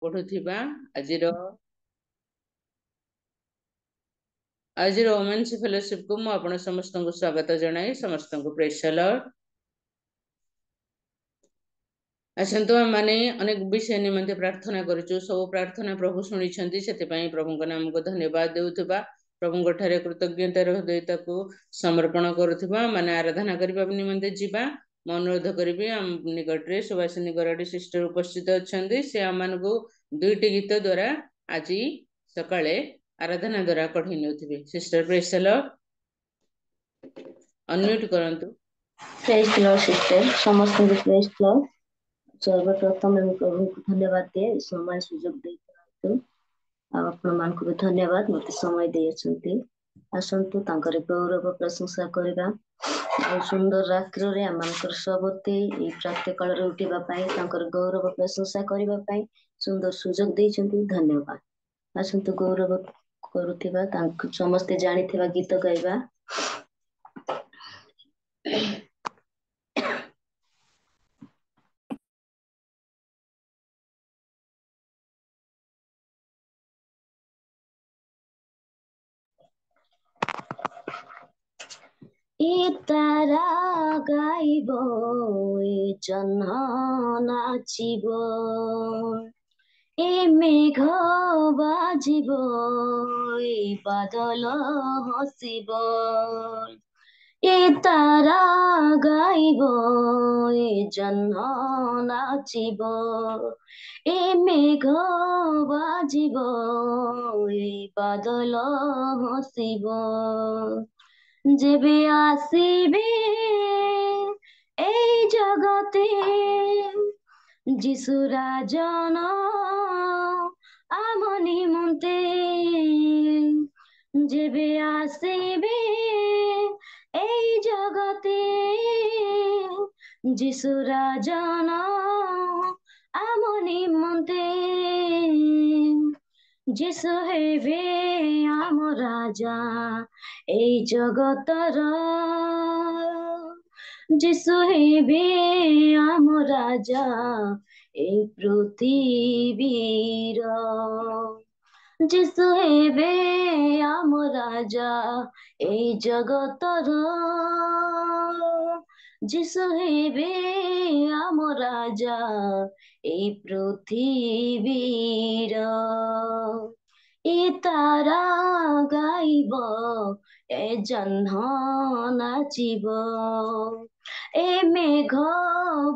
पढ़ुथिबा आजिर women's fellowship को मु आपण समस्त को स्वागत जनाई समस्त को प्रेज द लॉर्ड। आसंतु माने अनेक विषय निमंते प्रार्थना करूछु सब प्रार्थना प्रभु शुणी से प्रभु को नाम को धन्यवाद देउथबा प्रभु ठारे कृतज्ञता हृदयता को समर्पण करुथबा माने आराधना करबा निमंते जीवा मैं अनुरोध करी निकट में सुभाषिनी गराडी सिस्टर उपस्थित अच्छा से आम को दुईटी गीत द्वारा आज सकाळे आराधना द्वारा कढ़ी नौथिबे। Sister praise the lord unmute करंतु। प्रेज द लॉर्ड सिस्टर समस्त को प्रेज द लॉर्ड। सर्वप्रथम मैं प्रभु को धन्यवाद दिए समय सुजोग दे आपण मान को धन्यवाद मते समय दे आसंतु तांकर गौरव प्रशंसा करबा आ सुंदर रात्र रे आमकर सबते ए प्रातः काल रे उठिबा पाई तांकर गौरव प्रशंसा करबा पाई सुंदर सुजोग देइछंती धन्यवाद। आसंतु गौरव करूथिबा तांक समस्त जानिथिबा गीत गाइबा। ए तारा गाइबो ए जन्ह नाचिबो ए मेघ बाजिबो ए बादल हसिबो ए तारा गाइबो ए जन्ह नाचिबो ए मेघ बाजिबो ए बादल हसिबो जेबे आसीबे ए जगते जिसु राजन आम निमंते जेबे आसीबे ए जगते जिसु राजन आम निमंते जिसु हेबे आम राजा ए जगतर जिसु हेबे आम राजा ए पृथ्वीर जिसु हेबे आम राजा ए जगतर जिसु हेबे आम राजा ए पृथ्वीर ए तारा गाइब ए जन्ह नाचिब ए मेघ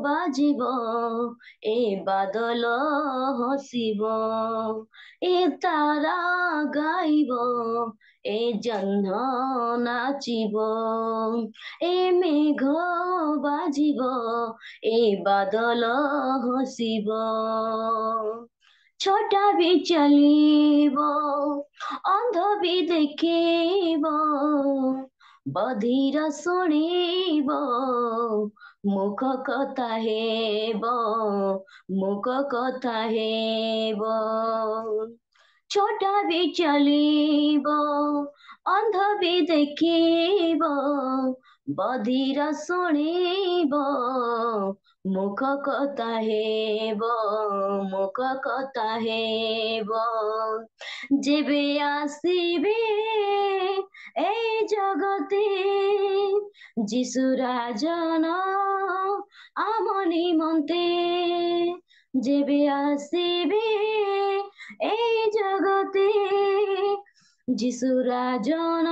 बाजिब ए बादल हसिब ए तारा गाइब ए जन्ह नाचिब ए मेघ बाजिब ए बादल हसिब छोटा भी चलिबो अंध भी देखिबो बधिर शुणिबो मुख कथा हेबो मुख कथा हेबो छोटा भी चलिबो अंध भी देखिबो बधिर शुणिबो मुख कथा हेबो मुख कथा हेबो जेबे आसीबे ए जगते जिसु राजन आम निमंते जेबे आसीबे ए जगते जिसु राजन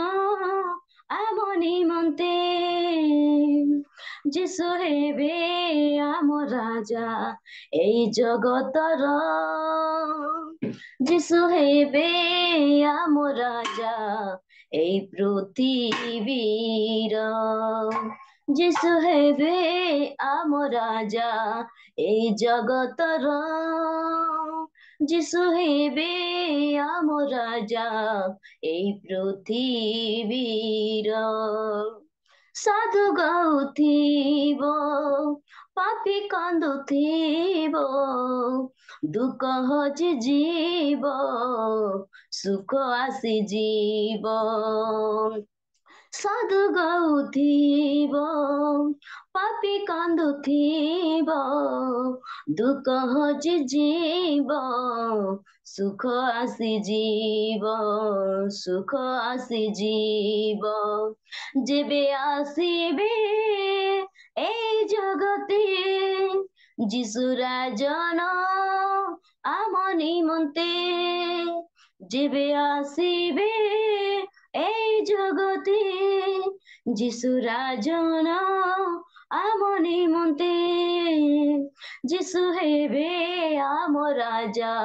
आम निमंते जिसु हेबे आम राजा ए जगतर जिसु हेबे आम राजा ए पृथ्वीर जिसु हेबे आम राजा ए जगतर जिसु हेबे आम राजा ए पृथ्वीर साधु गाउथिबो पापी कांदुथिबो दुख हजि जीव सुख आसी जीव साधु गाउथिब पापी कान्दुथिब दुःख हजि जीव सुख आसी जीव सुख आसी जीव जेबे आसीबे এই জগতে যিশু রাজন আম নিমন্তে যেবে আসিবে এই জগতে যিশু রাজন আম নিমন্তে যিশু হেবে আম রাজা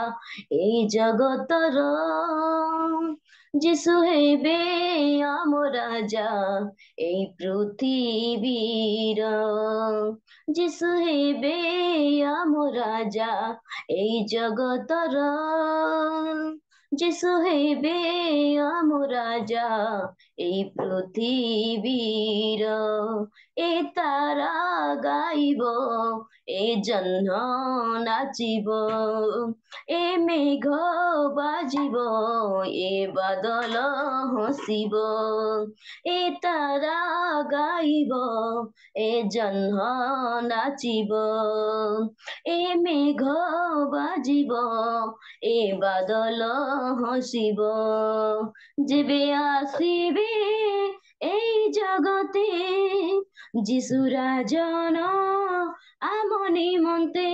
এই জগতর যিশু হেবে আম রাজা এই পৃথিবীর যিশু হেবে আম রাজা এই জগতর যিশু হেবে আম রাজা এই পৃথিবীর এ তারা গাইব এ জহ্ন নাচিব এ মেঘ বাজিব এ বাদল হসিব এ তারা গাইব এ জহ্ন নাচিব এ মেঘ বাজিব এ বাদল হসিব যেবে আসিবে এই জগতে যিশু রাজন আম নিমন্তে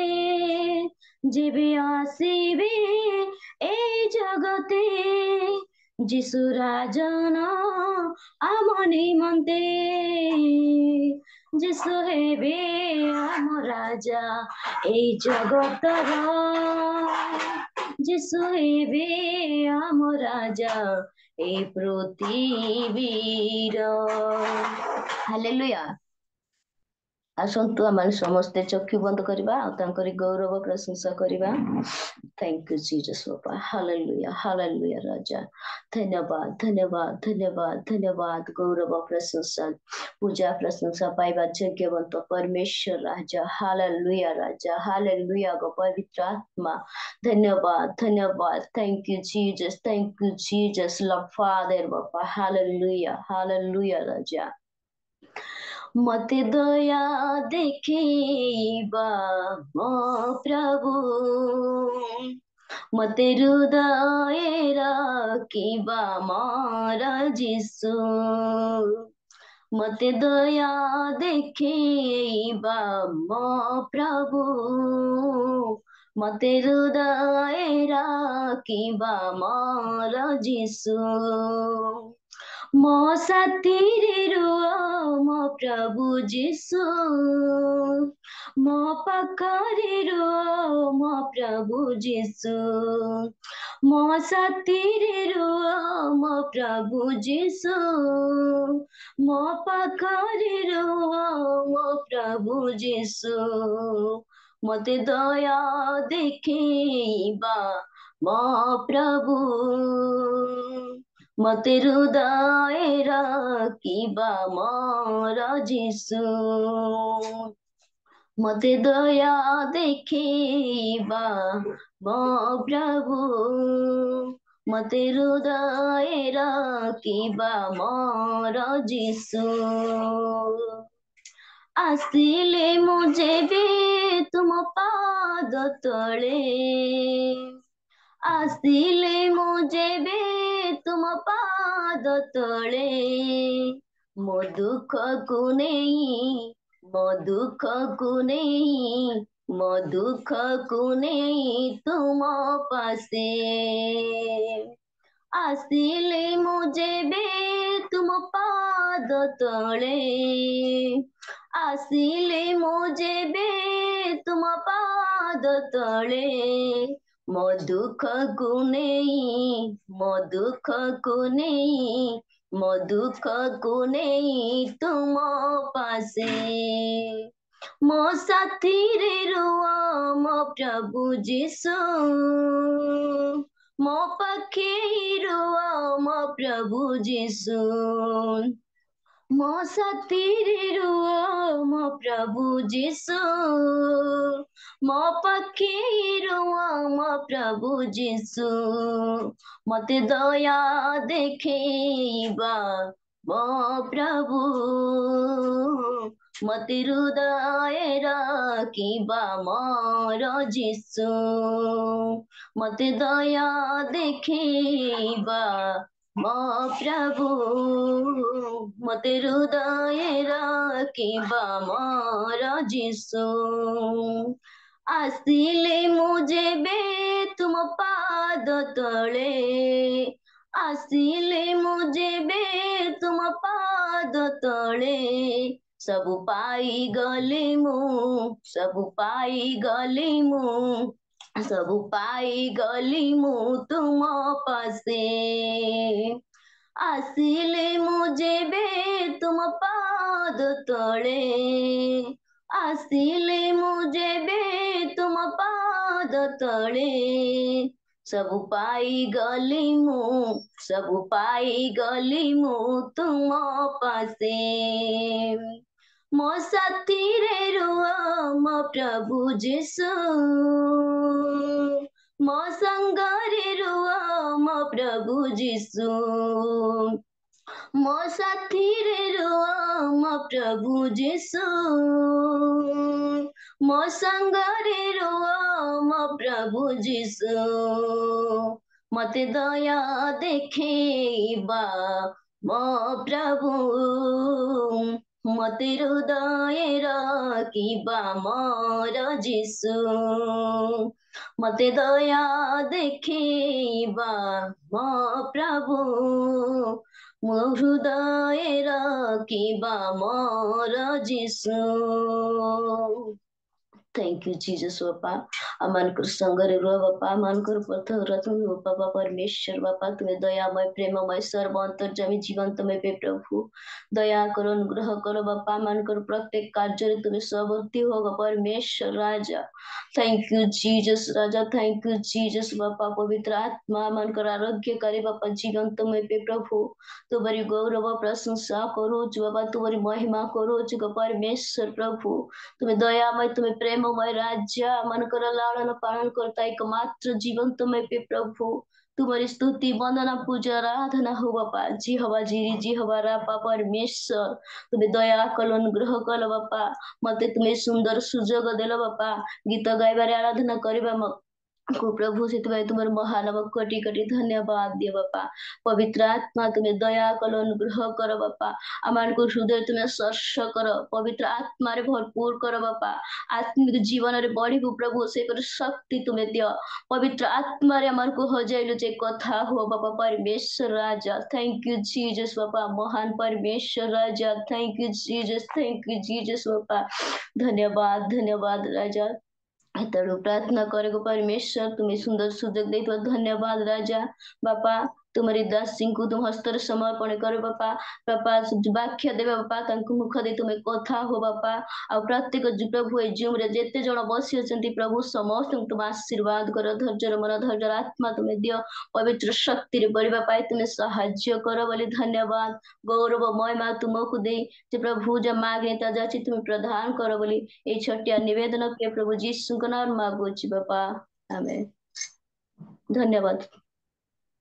যেবে আসিবে এই জগতে যিশু রাজন আম নিমন্তে যিশু হেবে আম রাজা এই জগতর যিশু হেবে আম রাজা এই পৃথিবীর ହାଲେଲୁୟା। ଆସନ୍ତୁ ଆମେ ସମସ୍ତେ ଚକ୍ଷୁ ବନ୍ଦ କରିବା ଆଉ ତାଙ୍କରି ଗୌରବ ପ୍ରଶଂସା କରିବା। Thank you, Jesus, Papa. Hallelujah, hallelujah, Raja. धन्यवाद धन्यवाद धन्यवाद धन्यवाद गौरव प्रशंसा पूजा प्रशंसा पाइबा यज्ञवंत परमेश्वर राजा हालेलुया राजा हालेलुया गो पवित्र आत्मा धन्यवाद धन्यवाद thank you Jesus love father बापा हालेलुया हालेलुया राजा मते दया देखिबा मो प्रभु मते हृदय राखिबा मोर जीशु मते दया देखिबा मो प्रभु मते हृदय राखिबा मोर जीशु मो साथीरे रुआ मो प्रभु जीशु मो पाखरे रुआ मो प्रभु जीशु मो साथीरे रुआ मो प्रभु जीशु मो पाखरे रुआ मो प्रभु जीशु मते दया देखिबा मो प्रभु मते हृदय राखिबा मोर जीशु मते दया देखिबा मो प्रभु मते हृदय राखिबा मोर जीशु आसिले मुझे भी तुम पाद तले आसिले मुझे भी तुम पाद तले मो दुख को नहीं मो दुख को नहीं मो दुख को नहीं तुम पासे आसिले मुझे बे तुम पाद तले आसिले मुझे बे तुम पाद तले मो दुख को नहीं मो दुख को नहीं मो दुख को नहीं तुम पासे मो साथी रे रुआ मो प्रभु जीशु मो पखे रुआ मो प्रभु जीशु मो साथी रे रुआ मो प्रभु जीशु मो पखे रुआ मो प्रभु जीशु मते दया देखिबा मो प्रभु मते हृदय राखिबा मोर जीशु मते दया देखिबा मो प्रभु मते हृदय राखिबा मोर जीशु ଆସିଲେ ମୁଁ ଯେବେ ତୁମ ପାଦ ତଳେ ଆସିଲେ ମୁଁ ଯେବେ ତୁମ ପାଦ ତଳେ ସବୁ ପାଇଗଲି ମୁଁ ସବୁ ପାଇଗଲି ମୁଁ ସବୁ ପାଇଗଲି ମୁଁ ତୁମ ପାଶେ ଆସିଲେ ମୁଁ ଯେବେ ତୁମ ପାଦ ତଳେ ଆସିଲେ ମୁଁ ଯେବେ ତୁମ ପାଦ ତଳେ ସବୁ ପାଇଗଲି ମୁଁ ସବୁ ପାଇଗଲି ମୁଁ ତୁମ ପାଶେ ମୋ ସାଥିରେ ରୁହ ମୋ ପ୍ରଭୁ ଯୀଶୁ ମୋ ସାଙ୍ଗରେ ରୁହ ମୋ ପ୍ରଭୁ ଯୀଶୁ ମୋ ସାଥିରେ ରୁହ ମୋ ପ୍ରଭୁ ଯୀଶୁ ମୋ ସାଙ୍ଗରେ ରୁହ ମୋ ପ୍ରଭୁ ଯୀଶୁ ମତେ ଦୟା ଦେଖେଇବା ମୋ ପ୍ରଭୁ ମତେ ହୃଦୟ ରଖିବା ମୋର ଯୀଶୁ ମତେ ଦୟା ଦେଖେଇବା ମୋ ପ୍ରଭୁ ମୋ ହୃଦୟ ରଖିବା ମୋର ଯୀଶୁ थैंक यू जीसस बापा अमानकर संगरे रो बापा अमानकर पथ रतन बापा परमेश्वर बापा तुम्हें दयामय प्रेममय सर्व अंतर्जामी जीवन तुम्हें पे प्रभु दया करो अनुग्रह करो बापा अमानकर प्रत्येक कार्य तुम्हें सहवर्ती होगा परमेश्वर राजा थैंक यू जीसस राजा थैंक यू जीसस बापा पवित्र आत्मा अमानकर आरोग्य करे बापा जीवन तुम्हें पे प्रभु तुम्हारी गौरव प्रशंसा करो बाबा तुम्हारी महिमा करो परमेश्वर प्रभु तुम्हें दयामय तुम्हें प्रेममय राज्य मनकर लालन पालन करता एकमात्र जीवन तुम्हें पे प्रभु तुम्हारी स्तुति वंदना पूजा आराधना हो बापा जी हवा जीरी जी हवा रापा परमेश्वर तुम्हें दया कल अनुग्रह कल बापा मते तुम्हें सुंदर सुजोग देल बापा गीत गाइबार आराधना करबा को प्रभु से तुम्हारे महानव कोटि कोटि धन्यवाद दिए बापा पवित्र आत्मा तुम्हें दया करो अनुग्रह करो बापा अमान को हृदय तुम्हें स्पर्श करो पवित्र आत्मा रे भरपूर करो बापा आत्मिक जीवन रे बढ़िबु प्रभु से कर शक्ति तुम्हें दियो पवित्र आत्मा रे अमान को हजाइलु जे कथा हो बापा परमेश्वर राजा थैंक यू जीसस बापा महान परमेश्वर राजा थैंक यू जीसस बापा धन्यवाद धन्यवाद राजा तेणु प्रार्थना करेको परमेश्वर तुम्हें सुंदर सुजोग दे धन्यवाद राजा बापा तुम्हारी दासी को तुम हस्तर समर्पण करो बापा बापा वाक्य देवा बापा मुख दे तुम्हें कथा हो बापा आ प्रत्येक प्रभु जूम रे जेते जण बसी अछंती प्रभु समस्त तुम आशीर्वाद कर धैर्य मन धैर्य आत्मा तुम्हें दियो पवित्र शक्ति रे बढ़िबा पाए तुम्हें सहाय्य करो बोली धन्यवाद गौरव महिमा तुमको दे जे प्रभु जे मांगे ता जाची तुम्हें प्रदान करो बोली ए छोटिया निवेदन के प्रभु यीशु के नाम मांगो छी बापा आमेन धन्यवाद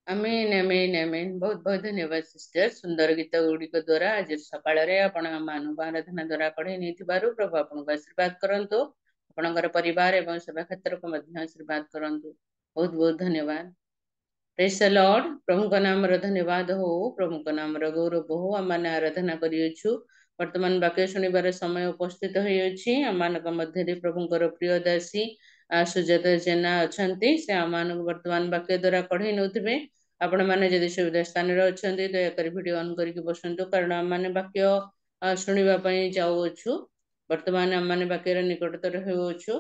आमेन आमेन आमेन बहुत बहुत धन्यवाद सिस्टर सुंदर गीत गुड़िक द्वारा आज सकाळ आपण मानव आराधना द्वारा पढ़े नहीं प्रभु आपको आशीर्वाद करंतु आपणकर परिवार एवं सेवा क्षेत्र को मध्य आशीर्वाद करंतु बहुत बहुत धन्यवाद प्रेज द लॉर्ड प्रभु का नाम रो धन्यवाद हो प्रभु का नाम रो गौरव हो आम आराधना करियछु वर्तमान वाक्य शुणिबार समय उपस्थित होइछि आमानक मध्य प्रभुंकर प्रिय दासी सुजाता जेना अछंती से आमान वर्तमान वाक्य द्वारा पढ़े नौथिबे आपण माने जदि सुविधा स्थान रे अछंती दया कर वीडियो ऑन करके बसंतु कारण आम माने वाक्य शुणिबा पई जाउछु वर्तमान आम माने वाक्य रे निकटतर होउछु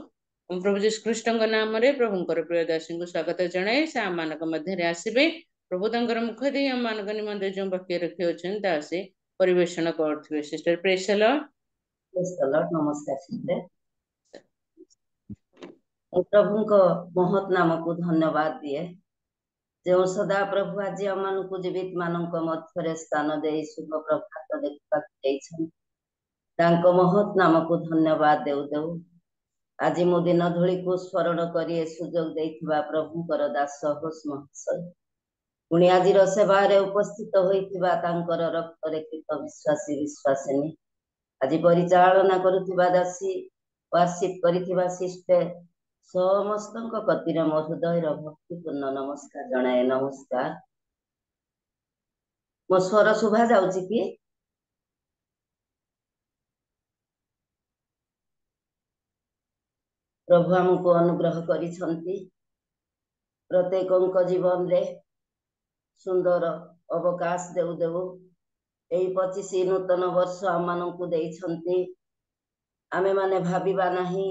प्रभु जीशु कृष्ण नाम रे प्रभुंकर प्रिय दासी को स्वागत जणाए से आम मानक मध्य आसबे प्रभु तंकर मुख दे आम मानक निमंत्रण जो वाक्य रखी अछन ता से परिवेषण करथिबे सिस्टर प्रेज द लॉर्ड नमस्कार सिस्टर प्रभु को महत नाम को धन्यवाद दिए जो सदा प्रभु आज आम को जीवित मान मध्य स्थान दे शुभ प्रभात देखा महत नाम को धन्यवाद देउ देउ आज मो दिन धूली को स्मरण कर सुजोग देथिबा प्रभुकर दास होस महाशय पुणी आजिर सेवारे उपस्थित होइथिबा तांकर रक्तरे कृत विश्वासी विश्वासिनी आज परिचालना करुथिबा दासी वार्षित करिथिबा सिस्टर समस्तଙ୍କ कतिरे मो हृदयर भक्तिपूर्ण नमस्कार जणाए। नमस्कार। मो स्वर शुभा जाउछि कि? प्रभु हमको अनुग्रह करिसंती प्रत्येकଙ୍କ जीवन रे सुंदर अवकाश देउ देउ एई 25 नूतन वर्ष आमानंकु देइछंती। आमे माने भाबिबा नाही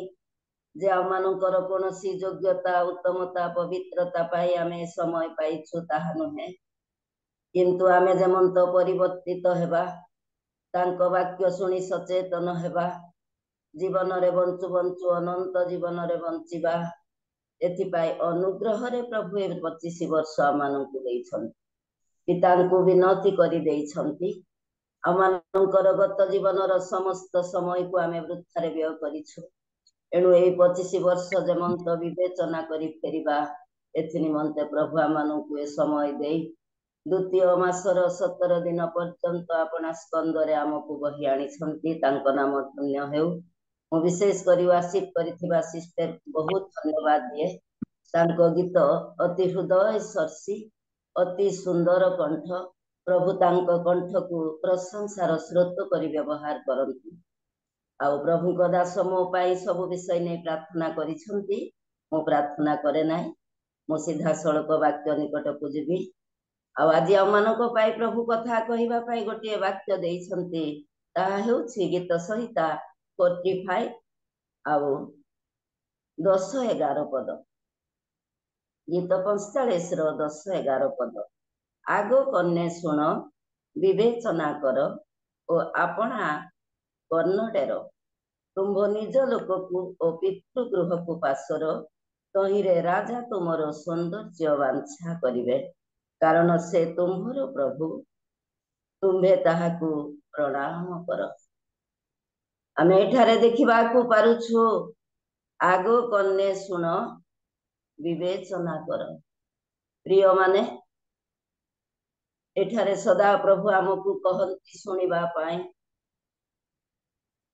जे आमानंकर कोनोसी योग्यता उत्तमता पवित्रता पाई आमे समय पाइछु ताहा नुहे, किंतु आमे जेमंत परिवर्तित हेबा तांको वाक्य सुनी सचेतन हेबा जीवन रे बंचु बंचु अनंत जीवन रे बंचिबा एथिपाई अनुग्रह रे प्रभु 25 वर्ष आमानंकु देइछंती। पितांकु विनती करि देइछंती। आमानंकर गत जीवनर समस्त समय को आमे वृथारे व्यय करिछु। एणु एई 25 वर्ष जेमंत विवेचना करि फेरिबा एथि निमंते प्रभु आमानंकु ए समय देई द्वितीय मासर 17 दिन पर्यंत आपना स्कंदरे आमकु बहि आनिछंती। तांको नाम धन्य हेउ। मु विशेष करी वार्षिक करिथिबा सिस्टर बहुत धन्यवाद दिए। तांको गीत अति हृदय स्पर्शी अति सुंदर कंठ प्रभु तांको कंठ को प्रशंसार स्रोत करी व्यवहार करंती। आउ प्रभु को दास मो पाई सब विषय नै प्रार्थना करिसंती। मो प्रार्थना करे नै, मो सीधा सड़क वाक्य निकट को जीवी। आउ आज आमानको पाई प्रभु कथा कहिबा पाई गोटे वाक्य देइसंती। ताहा हेउछि गीत संहिता 45 आउ 10-11 पद। गीत 45 रो 10-11 पद। आगो कन्ने शुण विवेचना कर ओ आपना कर्णडेर तुम्भ निज लोक को ओ पितृगृह को पासर तहिरे राजा तुमर सौंदर्य वांछा करिवे कारण से तुम्भर प्रभु तुम्भे ताहाकु प्रणाम कर। आमे एठारे देखिबा को पारुछु आगो कन्ने शुण विवेचना कर। प्रिय माने एठारे सदा प्रभु आमको कहंती सुनिबा पाए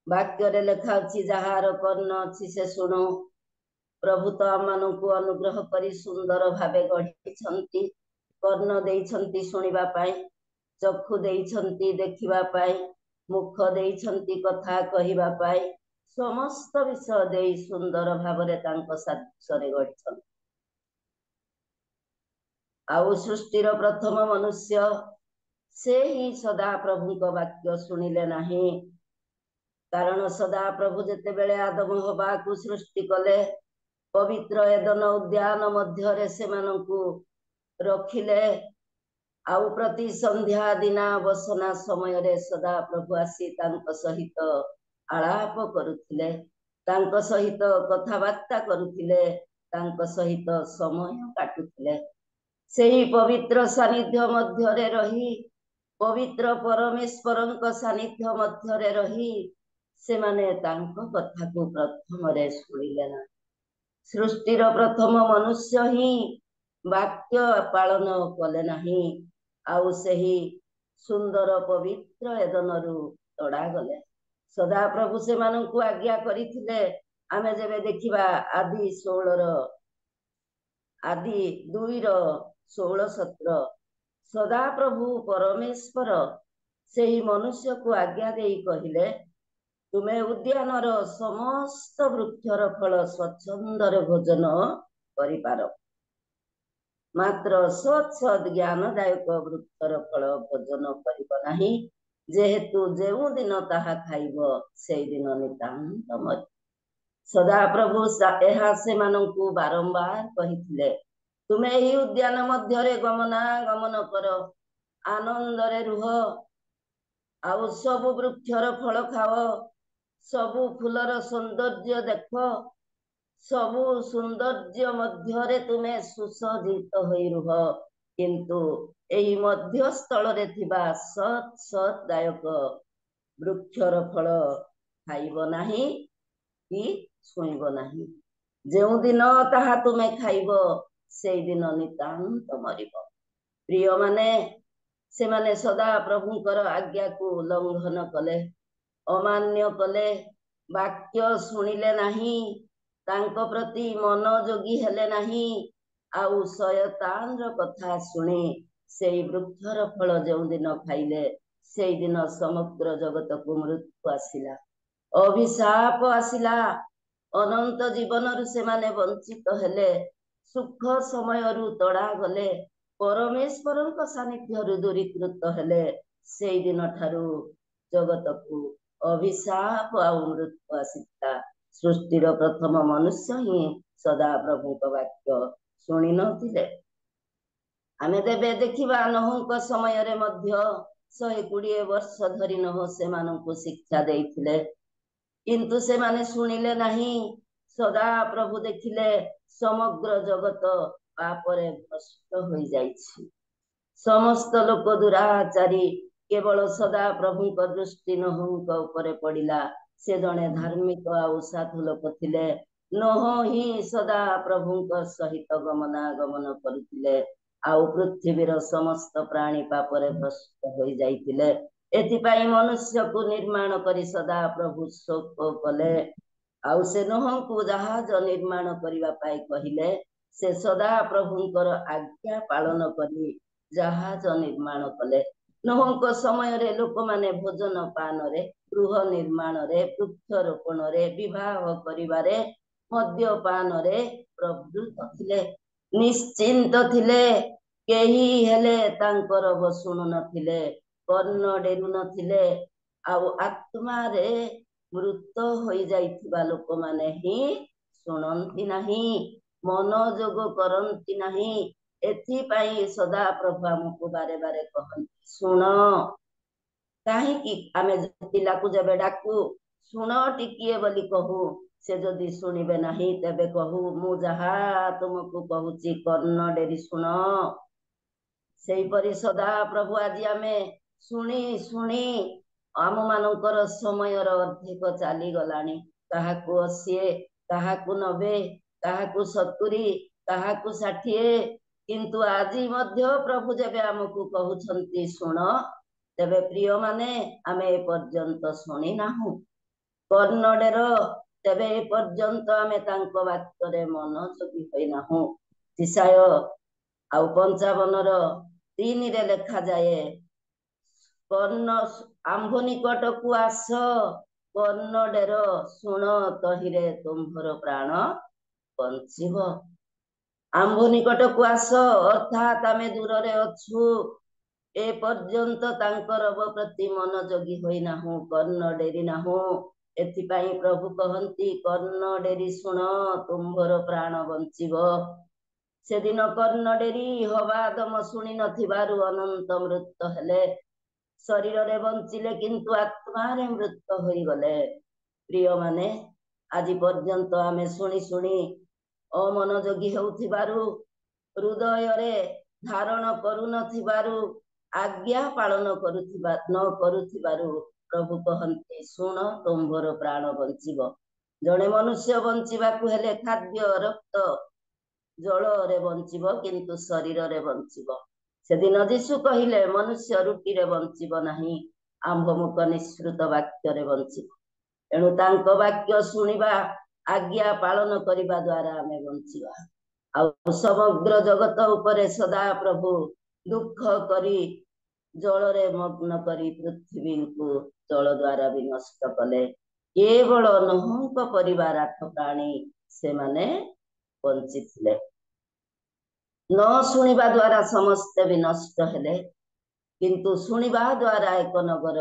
वाक्य रे लेखा अछि जहार कर्ण अछि से शुणु। प्रभु तो आमानंकु अनुग्रह करी सुंदर भावे गढ़िछंती। कर्ण देइछंती सुनिबा पाए, चक्षु देइछंती देखिबा पाए, मुख देइछंती कथा कहिबा पाए, समस्त विषय देई सुंदर भावरे तांको साक्षरे गढ़िछंती। आउ सृष्टिर प्रथम मनुष्य से ही सदा प्रभुको वाक्य सुनिले नाही। कारण सदा प्रभु जेते बेले आदम हवा को सृष्टि कले पवित्र एदन उद्यान मध्यरे सेमानंकु रखिले। आउ प्रति संध्या दिना बसना समय रे सदा प्रभु आसी तांको सहित आलाप करुथिले, तांको सहित कथाबार्ता करुथिले, तांको सहित समय काटुथिले। सेही पवित्र सानिध्य मध्यरे रही पवित्र परमेश्वरଙ୍କ सानिध्य मध्यरे रही सेमाने तांको कथा को प्रथम रे सुनिले ना। सृष्टिर प्रथम मनुष्य ही वाक्य पालन कले नाही। आउ सेही सुंदर पवित्र एदनरु तड़ा गले। सदा प्रभु सेमानंकु आज्ञा करिथिले। आमे जेबे देखिबा आदि 2:16 सदा प्रभु परमेश्वर सेही मनुष्य को आज्ञा देई कहिले तुमे उद्यानर समस्त वृक्षर फल स्वच्छंदर भोजन करिपार, मात्र सत्सद ज्ञानदायक वृक्षर फल भोजन करिब नाही, जेहेतु जेउ दिन ताहा खाइब सेई दिन नितांत मरि। सदा प्रभु एहा सेमानंकु बारंबार कहिथिले तुमे एही उद्यान मध्यरे गमनागमन कर, आनंदरे रुह, आउ सबु वृक्षर फल खाओ, सबु फुलर सौंदर्य देख, सबु सौंदर्य मध्यरे तुमे सुसज्जित होई रुह, किंतु एही मध्य स्थल रे थिबा सत दायक वृक्षर फल खाइब नाही कि छुइब नाही, जेउ दिन ताहा तुमे खाइब सेई दिन नितांत मरिब। प्रिय माने सेमाने सदा प्रभुंकर आज्ञा को उल्लंघन कले, अमान्य कले, वाक्य शुणिले नहीं, तांको प्रति मनोयोगी हेले नहीं, आउ शयतान कथा शुणी से वृक्षर फल जो दिन खाइले से दिन समग्र जगत को मृत्यु आसिला, अभिशाप आसिला, अनंत जीवन से माने वंचित हेले, सुख समय तड़ा गले, परमेश्वर सानिध्य दूरीकृत हेले, से दिन ठारू जगत को अभिशाप आ मृत्यु आसिता। सृष्टिर प्रथम मनुष्य ही सदा प्रभु वाक्य शुणी नथिले। आमे तेबे देखिबा नहुंक समय रे मध्य 120 वर्ष धरि नह से मानकु शिक्षा देइथिले, किंतु से माने शुणिले नहीं। सदा प्रभु देखिले समग्र जगत पापरे भ्रष्ट होई जाइछि, समस्त लोक दुराचारी, केवल सदा प्रभु को दृष्टि नहुंक ऊपर पड़िला। से जने धार्मिक आउ साधु लोक थिले, नह ही सदा प्रभु सहित गमनागमन करुथिले, आउ पृथ्वीर समस्त प्राणी पापरे भ्रष्ट होई जाइथिले। एथिपाई मनुष्य को निर्माण करी सदा प्रभु शोक कले, आउ से नह को जहाज निर्माण करिवा पाई कहिले, से सदा प्रभुंकर आज्ञा पालन करी जहाज निर्माण कले। नहुंक समय रे लोक माने भोजन पान रे, गृह निर्माण रे, वृक्षरोपण रे, विवाह करिवारे, मद्यपान रे प्रवृत्त थिले, निश्चिंत थिले, केही हेले तांकर बसुनु नथिले, कर्ण डेरु नथिले, आउ आत्मा रे मृत होई जाइथिबा लोक माने ही सुनंती नहीं, मनोयोग करंती नहीं। एथिपाई सदा प्रभु हमको बारे बारे कहंती, सुन। काहेकि आमे पिला को जबे डाकू सुन टिकिए बोली कहू, से जदि शुणिबे नहीं तेबे कहू मु जहा तुमको कहूची कर्ण डेरी सुन। सेहीपरि सदा प्रभु आज आमे शुणी शुणी आम मानकर समयर अधिक चली गलानी, काहाकू 80, काहाकू 90, काहाकू 70, काहाकू 60, किंतु आजी मध्य प्रभु जेबे हमको कहउछंती सुन, तेबे प्रिय माने आमे ए पर्यंत शुणी नाहु कर्णडेर, तेबे ए पर्यंत आमे तांको वाक्यरे मनोयोगी होई नाहु। तिसाय आउ 55:3 रे लेखा जाए, कर्ण आंभ निकट को आस, कर्णडेर शुण तहिरे तुम्भर प्राण बंचिब। आंभ निकट को आस अर्थात आमे दूर रे अछु, ए पर्यंत तांकर प्रति मनोयोगी होई नाहु, कर्ण डेरी नाहु। एथिपाई प्रभु कहंती कर्ण डेरी शुण तुम्भर प्राण बंचिब। से दिन कर्ण डेरी हवा दम शुणी नथिबारु अनंत मृत्यु हेले, शरीर रे बंचिले किंतु आत्मा रे मृत्यु होई गले। प्रिय माने आज पर्यंत आमे शुणी शुणी अमनोयोगी होउथिबारु, हृदय रे धारण करू नथिबारु, आज्ञा पालन करुथिबा न करुथिबारु प्रभु कहंती सुन तुम्भर प्राण बंचिब। जणे मनुष्य बंचिबा को हेले खाद्य रक्त जल रे बंचिब, किंतु शरीर रे बंचिब। सेदिन जीशु कहिले मनुष्य रुटी रे बंचिब नाही, आंभ मुख निश्रुत वाक्य रे बंचिब। एणु तांको वाक्य शुणिबा, आज्ञा पालन करिबा द्वारा आमे बंचिबा। आउ समग्र जगत उपरे सदा प्रभु दुख करी जल रे मग्न करी पृथ्वी को जल द्वारा भी नष्ट कले। केवल नहुंक परिवार 8 प्राणी से माने बंचिथिले। न शुणिबा द्वारा समस्त भी नष्ट हेले, किंतु शुणिबा द्वारा एक नगर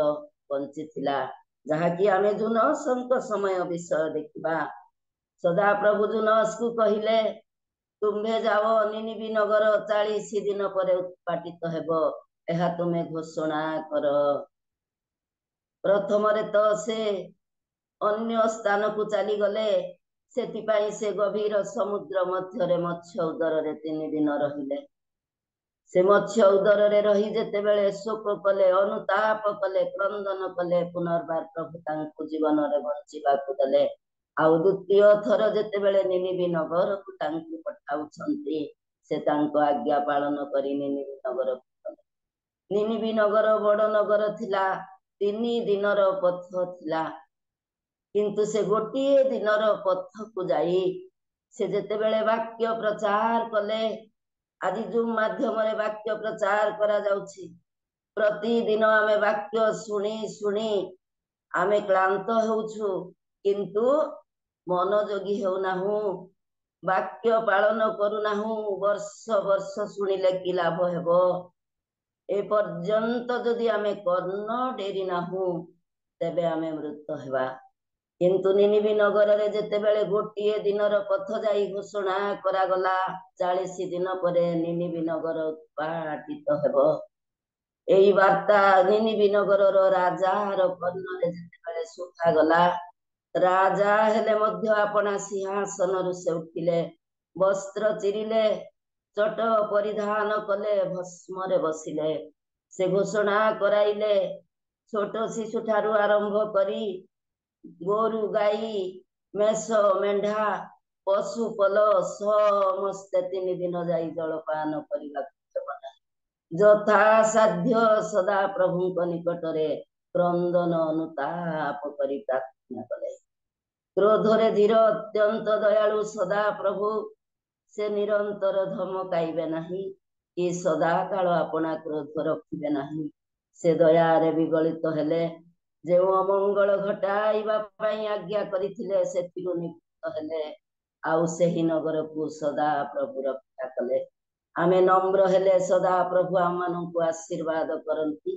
बंचिथिला, जहाँकि आमे जुनसंक समय विषय देखिबा। सदा प्रभु जुनस को कहिले तुम्भे जाओ निनिबी नगर 40 दिन पर उत्पाटित हेबो, एहा तुमे घोषणा कर। प्रथम रे तो से अन्य स्थान को चली गले, सेतिपाई से गभीर समुद्र मध्य रे मत्स्य उदर रे 3 दिन रहिले। से मत्स्य उदर रे रही जेते बेले शोक कले, अनुताप कले, क्रंदन कले, पुनर्बार प्रभु तांको जीवन रे बंचिबा को देले। आउ द्वितीय थर जेते बेले निनिबी नगर को तांको पठाउछंती, से तांको आज्ञा पालन करी निनिबी नगर निनिबी नगर बड़ नगर थिला 3 दिनर पथ थिला किंतु से गोटे दिनर पथ को जाई से जेतेबेले वाक्य प्रचार कले आज जूम माध्यम रे वाक्य प्रचार करा जाउछि प्रतिदिन आमे वाक्य शुणी शुणी आमे क्लांत होउछु किंतु मनोयोगी हेउनाहु वाक्य पालन करूनाहु वर्ष वर्ष शुणिले कि लाभ हेबो ए पर्यंत जदि आमे कर्ण डेरी नाहु तेबे आमे मृत हेबा किंतु निनिबी नगर रे जेतेबेले गोटे दिनर पथ जाई घोषणा करा गला 40 दिन परे निनिबी नगर उत्पाटित हेबो एई वार्ता निनिबी नगर रो राजा रो कर्ण रे जेतेबेले सुखा गला राजा हेले मध्य अपना सिंहासन रु से उठिले वस्त्र चिरिले चट परिधान कले भस्म रे बसिले से घोषणा कराइले छोट शिशु ठारू आरंभ करी गोरु गाई मेष मेंढा पशु पल समस्ते 3 दिन जाई जलपान करिबा यथा साध्य सदा प्रभु को निकट रे क्रंदन अनुताप करी प्रार्थना कले क्रोध रे धीर अत्यंत दयालु सदा प्रभु से निरंतर धमकाइबे नहीं कि सदा काल अपना क्रोध रखिबे नहीं से दया रे विगलित हेले जे अमंगल घटाइबा पई आज्ञा करिथिले सेथिरु निवृत्त हेले आउ सेही नगर को सदा प्रभु रक्षा कले आमे नम्र हेले सदा प्रभु आमनकु आशीर्वाद करंती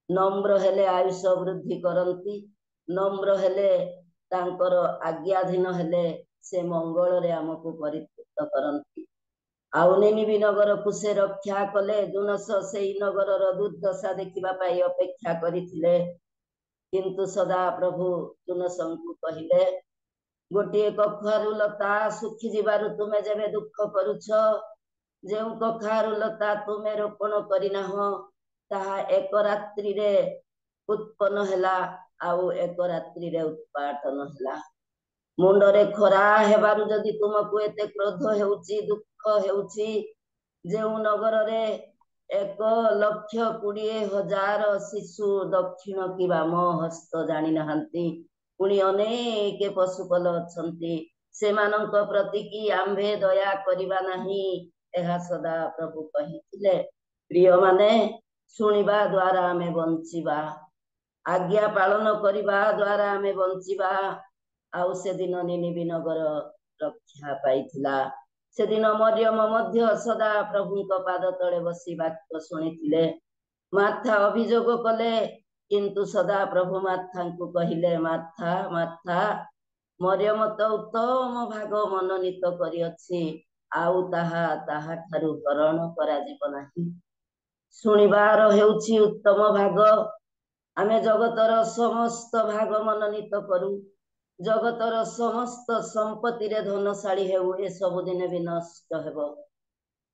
नम्र हेले आयुष वृद्धि करंती नम्र हेले तांकर आज्ञाधीन हेले से मंगल रे आमको परितृप्त करंती आउ निनिबी नगर को से रक्षा कले जुनस सेई नगर रो दुर्दशा देखिबा पाई अपेक्षा करिथिले किंतु सदा प्रभु जुनसंकु कहिले गोटे कखारु लता सुखी जीवारु तुमे जेबे दुख करूछ जे कखारु लता तुमे रोपण करिना हो ताहा एक रात्रि रे उत्पन्न हेला आउ एक रात्रि रे उत्पाटन हेला मुंडरे खरा हेबारु जदि तुमको एते क्रोध हेउची दुख हेउची जे नगर रे 1,20,000 शिशु दक्षिण कि वाम हस्त जानी नहांती पुणी अनेक पशुपल अछंती सेमानंक प्रति की आंभे दया करिबा नाही एहा सदा प्रभु कहिथिले प्रिय माने सुनिबा द्वारा आमे बंचिबा आज्ञा पालन करिबा द्वारा आमे बंचिबा आउ से दिन निनिबी नगर रक्षा पाइथिला से दिन मरियम मध्य सदा प्रभु को पाद तले बसी वाक्य सुनिथिले माथा अभियोग कले किंतु सदा प्रभु माथा को कहिले माथा माथा मरियम तो उत्तम भाग मनोनीत करी अछि आउ ताहा ताहा ठारू हरण करा जीव नाही सुनिबार हेउछि उत्तम भाग आमे जगतर समस्त भाग मनोनीत करू जगतर समस्त संपत्ति रे धनशाली हेउ ए सब दिन भी नष्ट हेबो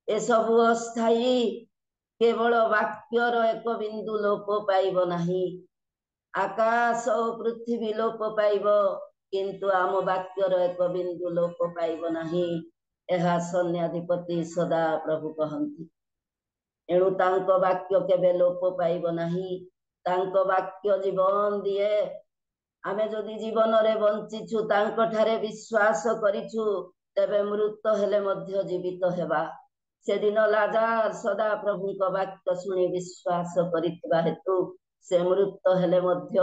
ए सब अस्थायी केवल वाक्यर एक बिंदु लोप पाइब नाही आकाश और पृथ्वी लोप पाइब किंतु आम वाक्यर एक बिंदु लोप पाइब नाही एहा सन्याधिपति सदा प्रभु कहंती एणु तांको वाक्य केबे लोप पाइब नाही तांको वाक्य जीवन दिए आमे जदि जीवन रे बंचिछु तांको ठारे विश्वास करिछु तेबे मृत हेले मध्य जीवित हेबा से दिन लाजार सदा प्रभु को वाक्य सुनी विश्वास करितबा हेतु से मृत हेले मध्य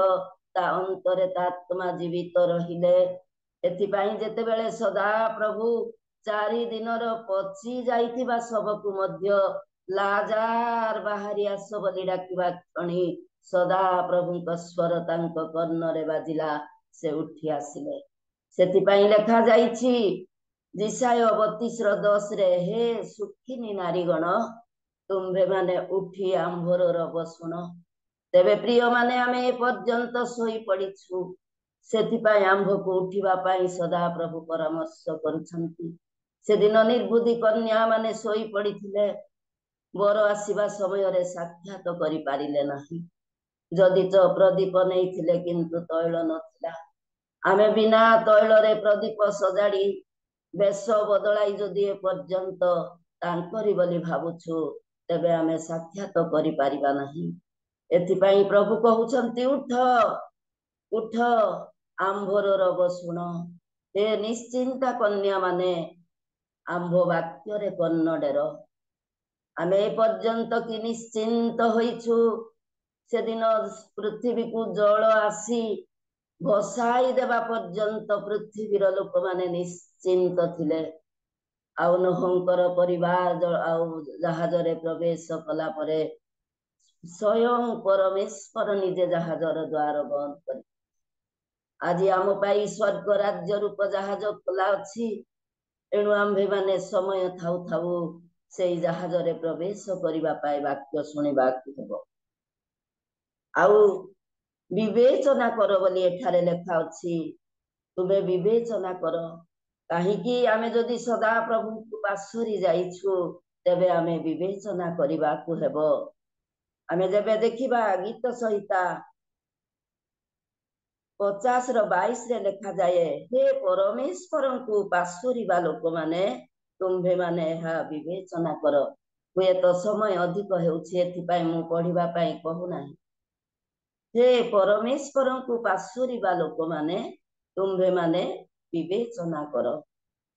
ता अंतरे ता आत्मा जीवित रहिले एथिपाई जेतेबेले सदा प्रभु 4 दिनर पची जाइथिबा सबकु मध्य लाजार बाहरी आस बोली डाकिबा क्षणी सदा प्रभु को स्वर तांको कर्ण रे बाजिला से उठी आसिले सेथिपाई लेखा जाइछि जिसाय 32:10 रे हे सुखिनी नारीगण तुम्भे माने उठी आंभर बसुन तेबे प्रिय माने आमे ए पर्यंत सोई पड़िछु सेथिपाई आंभ को उठिबा पाई सदा प्रभु परामर्श करूछंती से दिन निर्बुद्धि कन्या माने सोई पड़िथिले बर आसीबा समय रे साक्षात करि पारिले नाही जदि तो प्रदीप नैथिले किंतु तैल नथिला आमे बिना तैल रे प्रदीप सजाड़ी बेश बदलाई जदि ए पर्यंत ତାଙ୍କରି ବୋଲି ଭାବୁଛୁ, ତେବେ ଆମେ ସାକ୍ଷାତ କରିପାରିବା ନାହିଁ। ଏଥିପାଇଁ ପ୍ରଭୁ କହୁଛନ୍ତି, ଉଠ ଉଠ, ଆମ୍ଭର ରବ ଶୁଣ, ହେ ନିଶ୍ଚିନ୍ତା କନ୍ୟା ମାନେ, ଆମ୍ଭ ବାକ୍ୟରେ କନ୍ନଡେର। ଆମେ ଏ ପର୍ଯ୍ୟନ୍ତ କି ନିଶ୍ଚିନ୍ତ ହୋଇଛୁ। ସେଦିନ ପୃଥିବୀକୁ ଜଳ ଆସି ଭସାଇ ଦେବା ପର୍ଯ୍ୟନ୍ତ ପୃଥିବୀର ଲୋକମାନେ ନିଶ୍ଚିନ୍ତ ଥିଲେ। ଆଉ ନୋହଙ୍କର ପରିବାର ଆଉ ଜାହାଜରେ ପ୍ରବେଶ କଲା ପରେ ସ୍ୱୟଂ ପରମେଶ୍ୱର ନିଜେ ଜାହାଜର ଦ୍ୱାର ବନ୍ଦ କରି, ଆଜି ଆମ ପାଇଁ ସ୍ୱର୍ଗ ରାଜ୍ୟ ରୂପ ଜାହାଜ ଖୋଲା ଅଛି। ଏଣୁ ଆମ୍ଭେମାନେ ସମୟ ଥାଉ ଥାଉ ସେଇ ଜାହାଜରେ ପ୍ରବେଶ କରିବା ପାଇଁ ବାକ୍ୟ ଶୁଣିବାକୁ ହେବ। ଆଉ ବିବେଚନା କର ବୋଲି ଏଠାରେ ଲେଖା ଅଛି। ତୁମେ ବିବେଚନା କର, କାହିଁକି ଆମେ ଯଦି ସଦା ପ୍ରଭୁଙ୍କୁ ପାଶୋରି ଯାଇଛୁ, ତେବେ ଆମେ ବିବେଚନା କରିବାକୁ ହେବ। ଆମେ ଯେବେ ଦେଖିବା ଗୀତ ସଂହିତା 50:22 ଲେଖାଯାଏ, ହେ ପରମେଶ୍ୱରଙ୍କୁ ପାଶୋରିବା ଲୋକମାନେ, ତୁମ୍ଭେମାନେ ଏହା ବିବେଚନା କର। ହୁଏତ ସମୟ ଅଧିକ ହେଉଛି, ଏଥିପାଇଁ ମୁଁ ପଢିବା ପାଇଁ କହୁନାହିଁ। ହେ ପରମେଶ୍ୱରଙ୍କୁ ପାଶୋରିବା ଲୋକମାନେ, ତୁମ୍ଭେମାନେ ବିବେଚନା କର।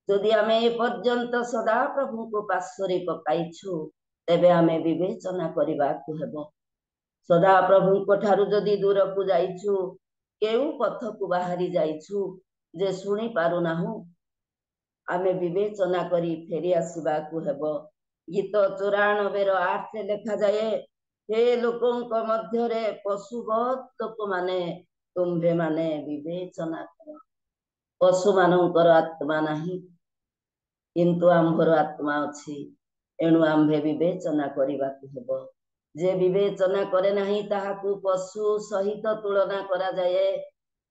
ଯଦି ଆମେ ଏ ପର୍ଯ୍ୟନ୍ତ ସଦା ପ୍ରଭୁଙ୍କୁ ପାଶୋରି ପକାଇଛୁ, ତେବେ ଆମେ ବିବେଚନା କରିବାକୁ ହେବ। ସଦା ପ୍ରଭୁଙ୍କ ଠାରୁ ଯଦି ଦୂରକୁ ଯାଇଛୁ, କେଉଁ ପଥକୁ ବାହାରି ଯାଇଛୁ ଯେ ଶୁଣି ପାରୁନାହୁଁ, ଆମେ ବିବେଚନା କରି ଫେରି ଆସିବାକୁ ହେବ। ଗୀତ 94:8 ଲେଖାଯାଏ, ହେ ଲୋକଙ୍କ ମଧ୍ୟରେ ପଶୁବତ୍ ଲୋକମାନେ, ତୁମ୍ଭେମାନେ ବିବେଚନା କର। ପଶୁମାନଙ୍କର ଆତ୍ମା ନାହିଁ, କିନ୍ତୁ ଆମ୍ଭର ଆତ୍ମା ଅଛି। ଏଣୁ ଆମ୍ଭେ ବିବେଚନା କରିବାକୁ ହେବ। ଯେ ବିବେଚନା କରେ ନାହିଁ, ତାହାକୁ ପଶୁ ସହିତ ତୁଳନା କରାଯାଏ।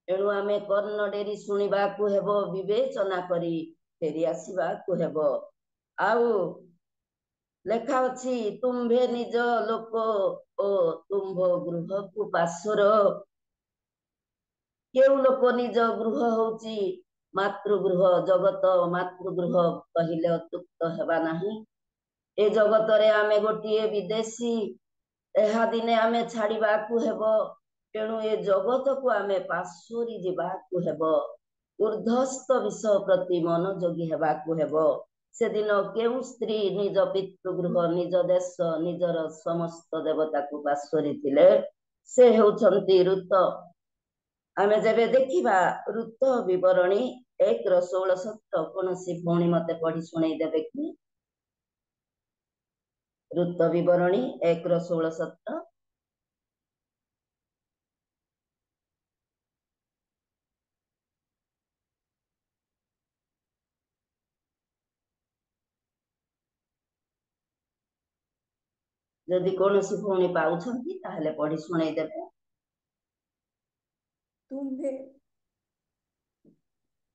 ଏଣୁ ଆମେ କର୍ଣ୍ଣଡେରି ଶୁଣିବାକୁ ହେବ, ବିବେଚନା କରି ଫେରି ଆସିବାକୁ ହେବ। ଆଉ ଲେଖା ଅଛି, ତୁମ୍ଭେ ନିଜ ଲୋକ ଓ ତୁମ୍ଭ ଗୃହକୁ ପାଶୋର। କେଉଁ ଲୋକ ନିଜ ଗୃହ ହଉଛି ମାତୃଗୃହ। ଜଗତ ମାତୃଗୃହ କହିଲେ ଅତ୍ୟୁକ୍ତ ହେବା ନାହିଁ। ଏ ଜଗତରେ ଆମେ ଗୋଟିଏ ବିଦେଶୀ, ଏହା ଦିନେ ଆମେ ଛାଡିବାକୁ ହେବ। ତେଣୁ ଏ ଜଗତକୁ ଆମେ ପାଶୋରି ଯିବାକୁ ହେବ। ଉର୍ଦ୍ଧ୍ୱସ୍ଥ ବିଷୟ ପ୍ରତି ମନୋଯୋଗୀ ହେବାକୁ ହେବ। ସେଦିନ କେଉଁ ସ୍ତ୍ରୀ ନିଜ ପିତୃଗୃହ, ନିଜ ଦେଶ, ନିଜର ସମସ୍ତ ଦେବତାକୁ ପାଶୋରିଥିଲେ, ସେ ହେଉଛନ୍ତି ରୁତ। ଆମେ ଯେବେ ଦେଖିବା ରୁତ ବିବରଣୀ 1:16-17, କୌଣସି ଭଉଣୀ ମତେ ପଢି ଶୁଣେଇ ଦେବେ କି? ରୁତ ବିବରଣୀ 1:16-17। ଯଦି କୌଣସି ଭଉଣୀ ପାଉଛନ୍ତି ତାହେଲେ ପଢି ଶୁଣେଇ ଦେବେ।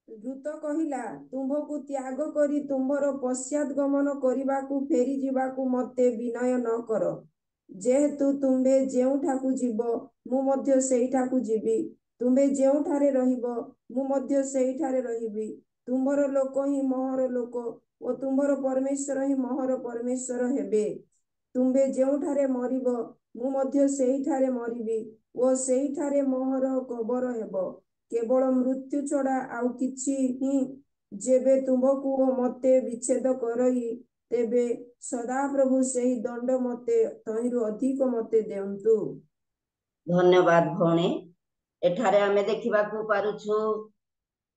ରୁତ କହିଲା, ତୁମ୍ଭକୁ ତ୍ୟାଗ କରି ତୁମ୍ଭର ପଶ୍ଚାଦଗମନ କରିବାକୁ ଫେରି ଯିବାକୁ ମତେ ବିନୟ ନ କର। ଯେହେତୁ ତୁମ୍ଭେ ଯେଉଁଠାକୁ ଯିବ, ମୁଁ ମଧ୍ୟ ସେଇଠାକୁ ଯିବି। ତୁମ୍ଭେ ଯେଉଁଠାରେ ରହିବ, ମୁଁ ମଧ୍ୟ ସେଇଠାରେ ରହିବି। ତୁମ୍ଭର ଲୋକ ହିଁ ମୋହର ଲୋକ ଓ ତୁମ୍ଭର ପରମେଶ୍ୱର ହିଁ ମୋହର ପରମେଶ୍ୱର ହେବେ। ତୁମ୍ଭେ ଯେଉଁଠାରେ ମରିବ, ମୁଁ ମଧ୍ୟ ସେଇଠାରେ ମରିବି ଓ ସେଇଠାରେ ମୋହର କବର ହେବ। କେବଳ ମୃତ୍ୟୁ ଛଡା ଆଉ କିଛି ହିଁ। ଯେବେ ତୁମ୍ଭକୁ ଓ ମତେ ବିଚ୍ଛେଦ କରଇ, ତେବେ ସଦାପ୍ରଭୁ ସେହି ଦଣ୍ଡ ମତେ ତହିଁରୁ ଅଧିକ ମତେ ଦିଅନ୍ତୁ। ଧନ୍ୟବାଦ ଭଉଣୀ। ଏଠାରେ ଆମେ ଦେଖିବାକୁ ପାରୁଛୁ,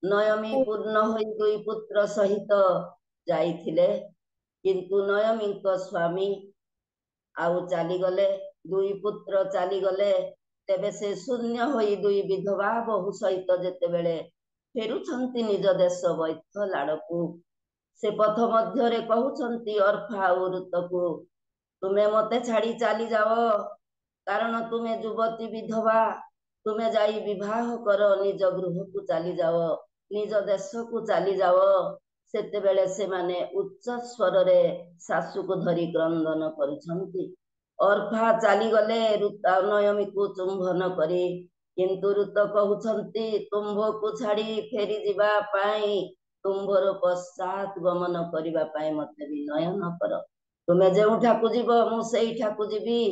ନୟମୀ ପୂର୍ଣ୍ଣ ହୋଇ 2 ପୁତ୍ର ସହିତ ଯାଇଥିଲେ, କିନ୍ତୁ ନୟମୀଙ୍କ ସ୍ୱାମୀ ଆଉ ଚାଲିଗଲେ, 2 ପୁତ୍ର ଚାଲିଗଲେ। ତେବେ ସେ ଶୂନ୍ୟ ହୋଇ 2 ବିଧବା ବୋହୂ ସହିତ ଯେତେବେଳେ ଫେରୁଛନ୍ତି ନିଜ ଦେଶ ବୈଥ ଲାଡକୁ, ସେ ପଥ ମଧ୍ୟରେ କହୁଛନ୍ତି ଅର୍ଫା ଆଉ ରୁତକୁ, ତୁମେ ମତେ ଛାଡି ଚାଲିଯାଅ, କାରଣ ତୁମେ ଯୁବତୀ ବିଧବା। ତୁମେ ଯାଇ ବିବାହ କର, ନିଜ ଗୃହକୁ ଚାଲିଯାଅ, ନିଜ ଦେଶକୁ ଚାଲିଯାଅ। ସେତେବେଳେ ସେମାନେ ଉଚ୍ଚ ସ୍ୱରରେ ଶାଶୁକୁ ଧରି କ୍ରନ୍ଦନ କରୁଛନ୍ତି। ଅର୍ଫା ଚାଲିଗଲେ ନୟମୀକୁ ଚୁମ୍ବନ କରି, କିନ୍ତୁ ରୁତ କହୁଛନ୍ତି, ତୁମ୍ଭକୁ ଛାଡି ଫେରି ଯିବା ପାଇଁ तुम्भर पश्चात गमन करिबा पाई मते विनय न कर। तुमे जेउठाकु जीव मु सेइठाकु जीवी,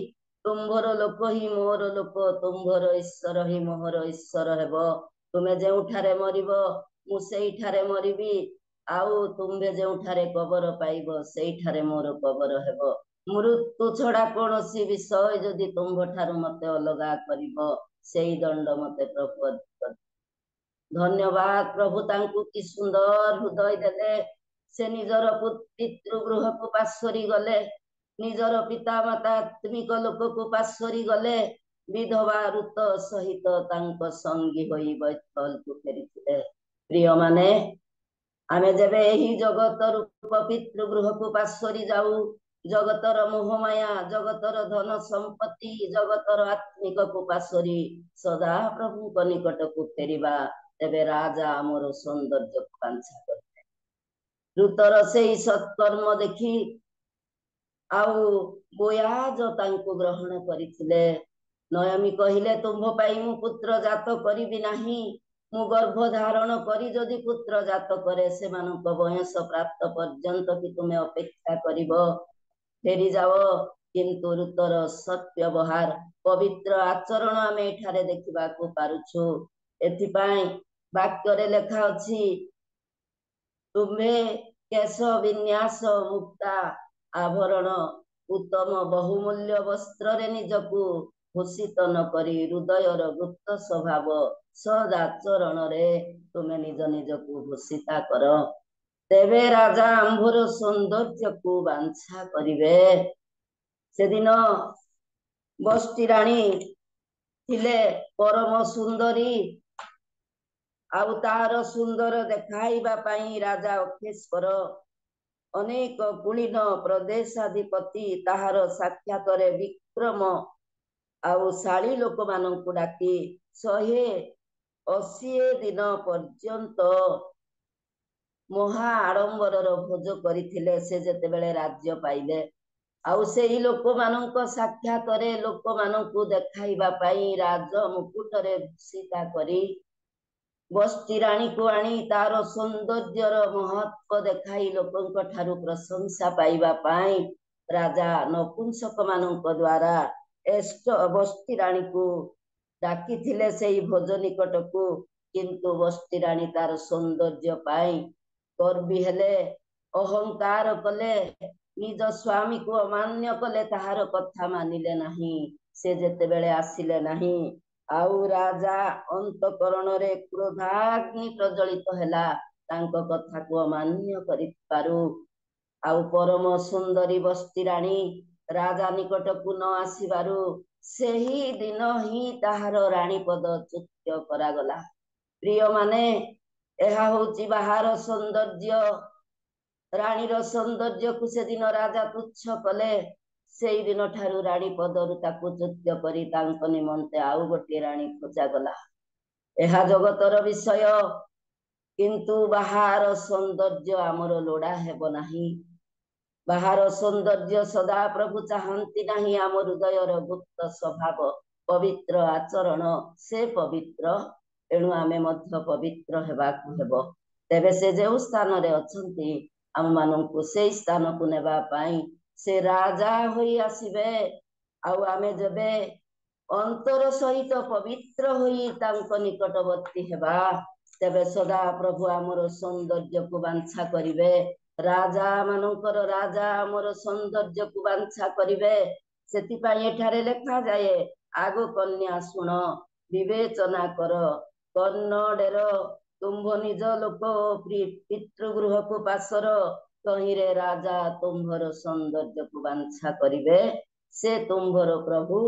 तुम्भर लोक ही मोर लोक, तुम्भर ईश्वर ही मोहर ईश्वर हेब। तुमे जेउठारे मरिब मु सेइठारे मरिबी, आउ तुम्भे जेउठारे कबर पाइब सेइठारे मोर कबर हेब। मृत्यु छड़ा कौनसी विषय जदि तुम्भ ठारू मते अलगा करिब, सेई दंड मते प्रभु अधिक। धन्यवाद प्रभु तांकु कि सुंदर हृदय देले, से निजर पितृगृह को पासरी गले, निजर पिता माता आत्मिक लोक को पासरी गले, विधवा ऋत सहित तांक संगी होई बैठल को फेरिथिले। प्रिय माने आमे जेबे एही जगत रूप पितृगृह को पासरी जाऊ, जगतर मोहमाया, जगतर धन संपत्ति, जगतर आत्मिक को पासरी सदा प्रभु को निकट को फेरिबा, तेबे राजा आमर सौंदर्य को बांछा करते। ऋतर से सत्कर्म देखी आउ बोयाज तांको ग्रहण करिथिले। नयमी कहिले तुम्भ पाई मु पुत्र जात करिबि नाही, मु गर्भ धारण करी जदि पुत्र जात करे सेमानक बयस प्राप्त पर्यंत कि तुमे अपेक्षा करिब। फेरी जाओ, किंतु ऋतर सत् व्यवहार पवित्र आचरण आमे एठारे देखिबा को पारुछु। एथिपाई वाक्यरे लेखा अछि, तुम्भे केश विन्यास मुक्ता आभरण उत्तम बहुमूल्य वस्त्र रे निजकु भूषित न करी, हृदयर गुप्त स्वभाव सदाचरण रे तुमे निज निजकु भूषिता कर। तेबे राजा आंभर सौंदर्य को बांछा करिवे। से दिन बस्ती राणी थिले परम सुंदरी, आउ तार सुंदर देखाइबा पाई राजा अखेश्वर अनेक कुलीन प्रदेशाधिपति ताहार साक्षातरे विक्रम आउ शाली लोक मानंकु डाकी 180 दिन पर्यंत महा आडंबरर भोज करिथिले। से जेतेबेले राज्य पाइले, आउ सेही लोक मानंक साक्षातरे लोक मानंकु देखाइबा पाई राज मुकुटरे भूषिता करी बस्ती राणी को आनी तार सौंदर्यर महत्व देखाई लोकंक ठारू प्रशंसा पाइबा पाई राजा नपुंसक मानंक द्वारा एष्ट बस्ती राणी को डाकी थिले सेही भोज निकट को। किंतु बस्ती राणी तार सौंदर्य पाई गर्वी हेले, अहंकार कले, निज स्वामी को अमान्य कले, ताहार कथा मानिले नाही। से जेतेबेले आसिले नाही, आउ राजा अंतकरण रे क्रोधाग्नि प्रज्वलित हेला, तांको कथा को अमान्य करिपारु। आउ परम सुंदरी बस्ती राणी राजा निकट को न आसिबारु सेही दिन ही ताहार राणी पद च्युत करागला। प्रिय माने एहा होची बाहर सौंदर्य, राणीर सौंदर्य को से दिन राजा तुच्छ कले। सेई दिन ठारू राणी पदरु ताकु च्युत करी तांको निमंते आउ गोटे राणी खोजा गला। एहा जगतर विषय, किंतु बाहर सौंदर्य आमर लोड़ा हेब नाही। बाहर सौंदर्य सदा प्रभु चाहंती नाही। आम हृदयर गुप्त स्वभाव पवित्र आचरण से पवित्र, एणु आमे मध्य पवित्र हेबाकु हेब। तेबे से जेउ स्थान रे अछंती आम मानंकु सेई स्थान को नेबा पाई से राजा होई आसीबे। आउ आमे जबे अंतर सहित पवित्र होई तांको निकटवर्ती हेबा, तेबे सदा प्रभु आमर सौंदर्य को बांछा करिवे। राजा मानंकर राजा आमर सौंदर्य को बांछा करिवे। सेतिपाई एठारे लेखा जाए, आगो कन्या सुन विवेचना कर, कन्नडेर तुम्भ निज लोक पितृगृह को पासर, कहिरे राजा तुम्भर सौंदर्य को बांछा करिवे। से तुम्भर प्रभु,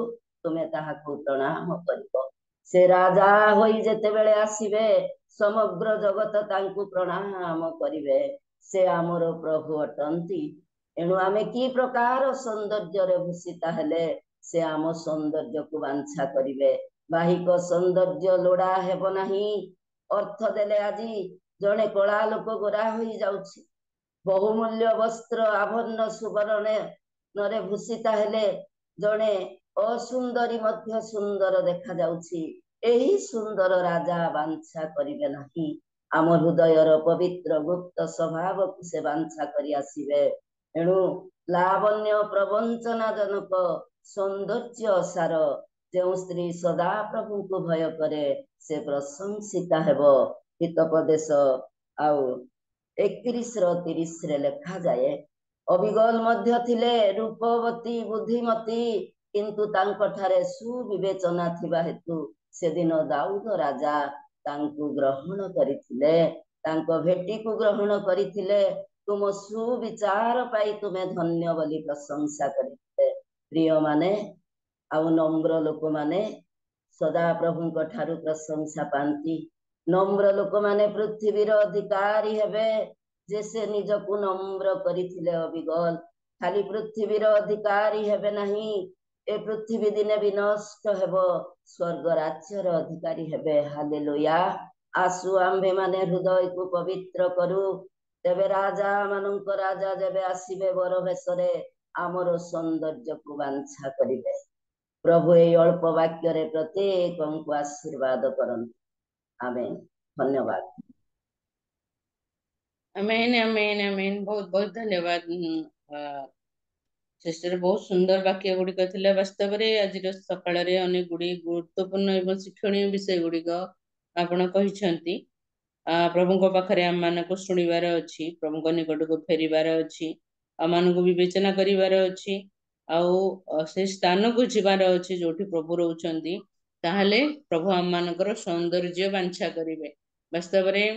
तुमे ताहाकु प्रणाम करिब। से राजा होई जेतेबेले आसीबे, समग्र जगत तांकु प्रणाम करिवे। से आमर प्रभु अटंती। एणु आमे की प्रकार सौंदर्य रे भूषिता हेले, से आम सौंदर्य को बांछा करिवे। बाहिक सौंदर्य लोड़ा हेब नाही। अर्थ देले आजी जणे कला लोक गोरा होई जाउछि, बहुमूल्य वस्त्र आभरण सुवर्ण नरे भूषिता हेले जणे असुंदरी मध्य सुंदर देखा जाउछि। एही सुंदर राजा बांछा करिवे नाही। आम हृदयर पवित्र गुप्त स्वभाव को से बांछा करी आसीबे एणु लावण्य प्रवंचना जनक सौंदर्य सार जो स्त्री सदा प्रभु को भय करे से प्रशंसिता हेब हितोपदेश आउ 31-30 रे लेखा जाए अबिगल मध्य थिले रूपवती बुद्धिमती किंतु तांको ठारे सुविवेचना थिबा हेतु से दिन दाऊद राजा तांको ग्रहण करिथिले तांको भेटी को ग्रहण करिथिले तुम सुविचार पाई तुमे धन्य बोली प्रशंसा करिथिले प्रिय माने आउ नम्र लोक माने सदा प्रभु को ठारू प्रशंसा पांती नम्र लोक माने पृथ्वीर अधिकारी हेबे जैसे निज को नम्र करिथिले अबिगल खाली पृथ्वीर अधिकारी हेबे नहीं ए पृथ्वी दिने विनष्ट हेबो स्वर्ग राज्यर अधिकारी हेबे हालेलुया आसु आम्भे माने हृदय को पवित्र करू तेबे राजा मानक राजा जेबे आसीबे बर भेषरे आमर सौंदर्य को बांछा करिबे प्रभु ए अल्प वाक्य रे प्रत्येक को आशीर्वाद करंतु आमेन धन्यवाद आमेन आमेन आमेन बहुत बहुत धन्यवाद सिस्टर बहुत सुंदर वाक्य गुड़िक थिला वास्तव रे आज सकाळ रे अनेक गुडी गुरुत्वपूर्ण एवं शिक्षणीय विषय गुड़िक आपण कहिसंती प्रभु पाखरे आम मानक शुणिबार अछि प्रभु निकट को फेरिबार अछि आम मानक विवेचना करिवार अछि आउ से स्थान को जिबार अछि जोठी प्रभु रहउचंती ताहले प्रभु आम मानकर सौंदर्य बांछा करिवे वास्तव रे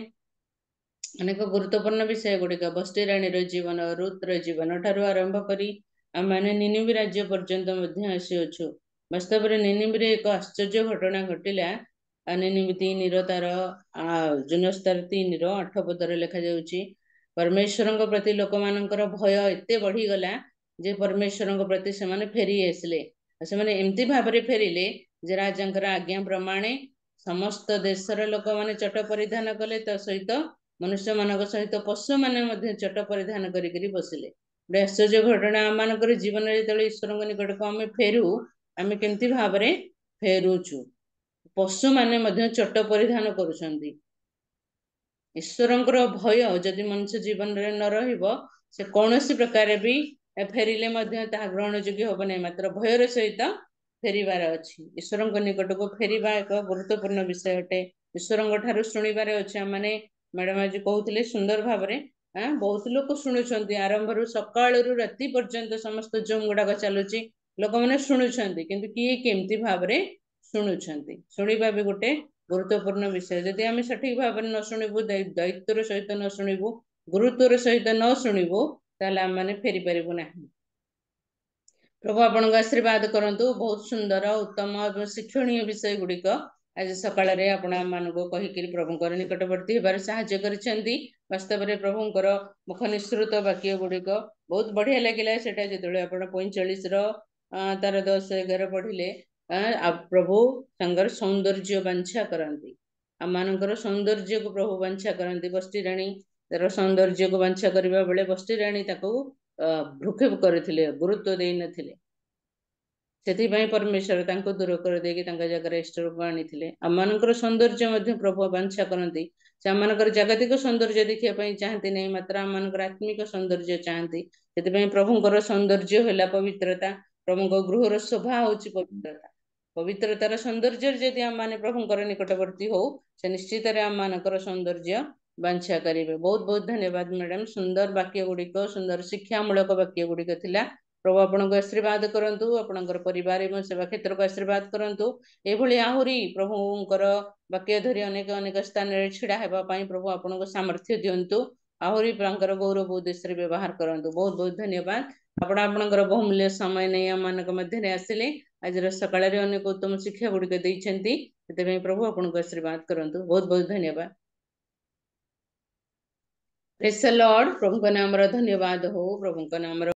अनेक गुरुत्वपूर्ण विषय गुड़िक बस्ती राणी जीवन रुद्र जीवन ठारू आरंभ करी आम माने निनिबी राज्य पर्यंत मध्य आसी अछु वास्तव रे निनिबी एक आश्चर्य घटना घटिला निनिबी 3 तार जुनस तार 3 8 पदर लिखा जाउची परमेश्वरଙ୍କ प्रति लोक मानकर भय एते बढ़ी गला जे परमेश्वरଙ୍କ प्रति से माने फेरी आसले से माने एमती भाबरे फेरिले जे राजांकर आज्ञा प्रमाणे समस्त देशर लोक माने चट परिधान कले त सहित मनुष्य मानक सहित पशु माने मध्य चट परिधान करी बसिले आश्चर्य घटना आम मानकर जीवन जो ईश्वर निकट को आम फेरू आम केमती भाबरे फेरुचु पशु माने मध्य चट परिधान करुछंती ईश्वरंकर भय जदि मनुष्य जीवन रे न रहिबो से कौनसी प्रकार भी फेरिले मध्य ता ग्रहण योग्य होब नै मात्र भयर सहित फेरिबार अछि ईश्वरंक निकट को फेरिबा एक गुरुत्वपूर्ण विषय अटे ईश्वरंक ठारू शुणिबार अछि माने मैडम आज कहउतले सुंदर भाबरे बहुत लोक शुणुछंती आरंभ रु सकाळ रु राति पर्यंत समस्त जोम गुडा चलुची लोक माने शुणुछंती किंतु किए केमती भाबरे शुणुछंती शुणिबा भी गोटे गुरुत्वपूर्ण विषय जदि आम सठिक भाव न शुणिबु दायित्वर सहित न शुणिबु गुरुत्वर सहित न शुणिबु ताले आम माने फेरी परिबु नाही प्रभु आपण आशीर्वाद करंतु बहुत सुंदर उत्तम और शिक्षणीय विषय गुड़िक आज सकाळ रे आपण मानको कहिकरी प्रभुकर निकटवर्ती हेबार सहाय्य करिसेंती वास्तव रे प्रभुकर मुख निसृत वाक्य गुड़िक बहुत बढ़िया लागिला सेटा जेतले आपण 45 रो तार 10 11 पढ़िले प्रभु संगर सौंदर्य बांछा करंती आम मानकर सौंदर्य को प्रभु बांछा करंती बस्ती राणी तार सौंदर्य को बांछा करबा बेले बस्ती राणी ताको भ्रुक्षेप करथिले गुरुत्व देई नथिले सेति भाई परमेश्वर तांको दूर कर देकी तांका जगह इष्ट रूप आनीथिले आम मानकर सौंदर्य मध्य प्रभु बांछा करंती से आम मानकर जागतिक सौंदर्य देखिया पई चाहती नहीं मात्र आम मानकर आत्मिक सौंदर्य चाहती सेति भाई प्रभुଙ୍କର सौंदर्य होला पवित्रता प्रभुଙ୍କ गृहर शोभा होची पवित्रता पवित्रतार सौंदर्य यदि आम माने प्रभुଙ୍କର निकटवर्ती हो से निश्चित रे आम मानकर सौंदर्य बांछा करिवे बहुत बहुत धन्यवाद मैडम सुंदर वाक्य गुड़िक सुंदर शिक्षामूलक वाक्य गुड़िक थिला प्रभु आपनको आशीर्वाद करंतु आपनकर परिवार एवं सेवा क्षेत्र को आशीर्वाद करंतु एभली आहुरी प्रभुଙ୍କର वाक्य धरी अनेक अनेक स्थान रे छिड़ा हेबा पई प्रभु आपनको सामर्थ्य दियंतु आहुरी प्रभुଙ୍କର गौरव उद्देश्य रे व्यवहार करंतु बहुत बहुत धन्यवाद आपण आपनकर बहुमूल्य समय नै हम मानक मध्य रे आसिले आज सकाळ रे अनेक उत्तम शिक्षा गुड़िक दैछंती सेते पई प्रभु आपनको आशीर्वाद करंतु बहुत बहुत धन्यवाद प्रेज द लॉर्ड प्रभु का नाम रो धन्यवाद हो प्रभु का नाम